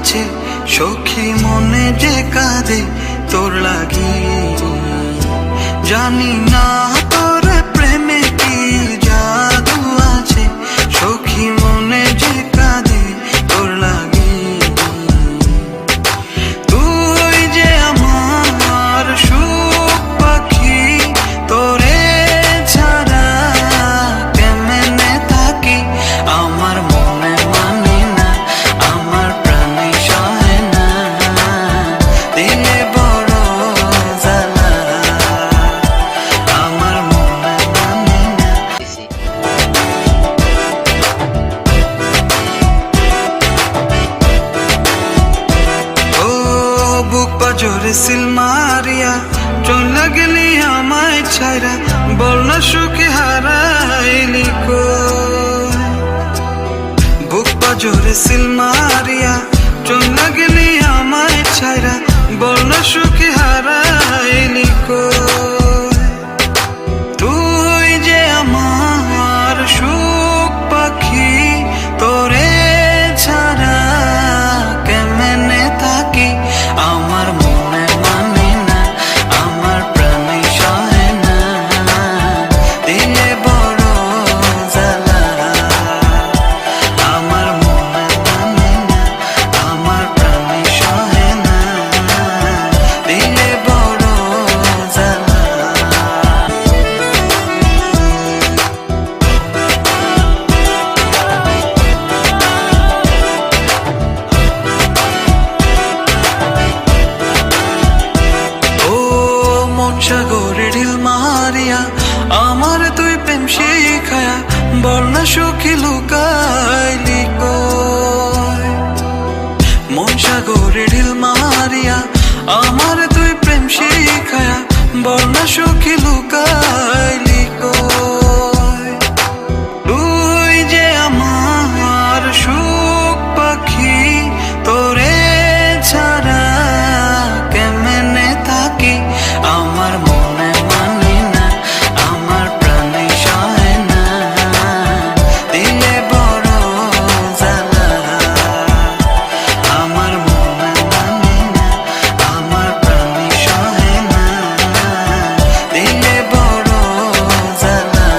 আছে সখী মনে যে কাঁদে তোর লাগি। জানি না তোর প্রেমে কি জাদু আছে সখী মনে যে কাঁদে তোর লাগি। তুই যে আমার সুখ পাখি, তোরে ছাড়া কেমনে থাকি। আমার মনে মানে না, আমার প্রাণে সহে না, দিলে বড় জ্বালা। আমার মনে মানে না। ও বুক পাজরে সিল মারিয়া চলে গেলি আমায় ছাইরা, বল না সুখে হারাইলি কই। বুক পাজরে সিল মারিয়া চলে গেলি আমায় ছাইরা, বল না সুখে হারাইলি কই। তুই যে আমার সুখ পাখি, তোরে ছাড়া কেমনে থাকি। আমার মনে মানে না, আমার প্রাণে সহে না, দিলে বড় জ্বালা। আমার মনে মানে না, আমার প্রাণে সহে না, দিলে বড় জ্বালা। ও মন সাগরে ঢিল মারিয়া আমার তুই প্রেম শিখায়া, বল না সুখী লুকাইলি কই। মন সাগরে ঢিল মারিয়া আমার তুই প্রেম শিখায়া, বল না সুখী লুকাইলি কই। তুই যে আমার সুখ পাখি, তোরে ছাড়া কেমনে থাকি। আমার মনে মানে না, আমার প্রাণে সহে না, দিলে বড় জ্বালা। আমার মনে মানে না, আমার প্রাণে সহে না, দিলে বড় জ্বালা।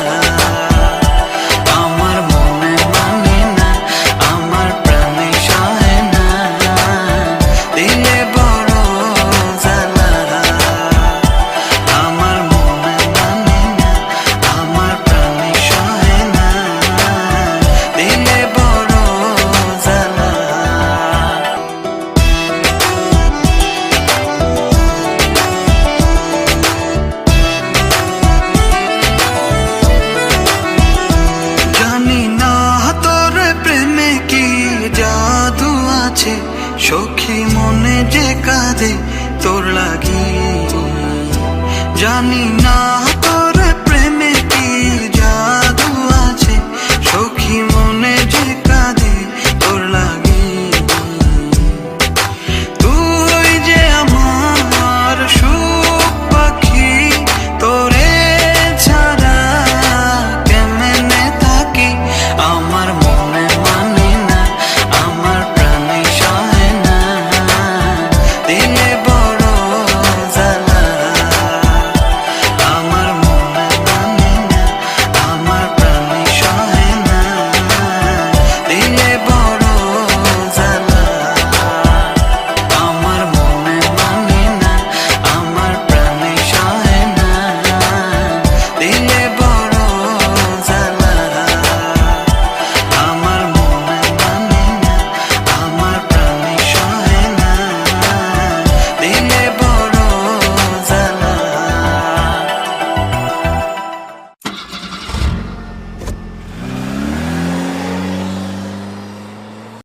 আমার মনে মানে না, আমার প্রাণে সহে না, দিলে বড় জ্বালা। আমার মনে মানে না, আমার প্রাণে সহে না, দিলে বড় জ্বালা। জানি না তোর প্রেমে কি জাদু আছে সখী মনে যে কাঁদে তোর লাগি। জানি না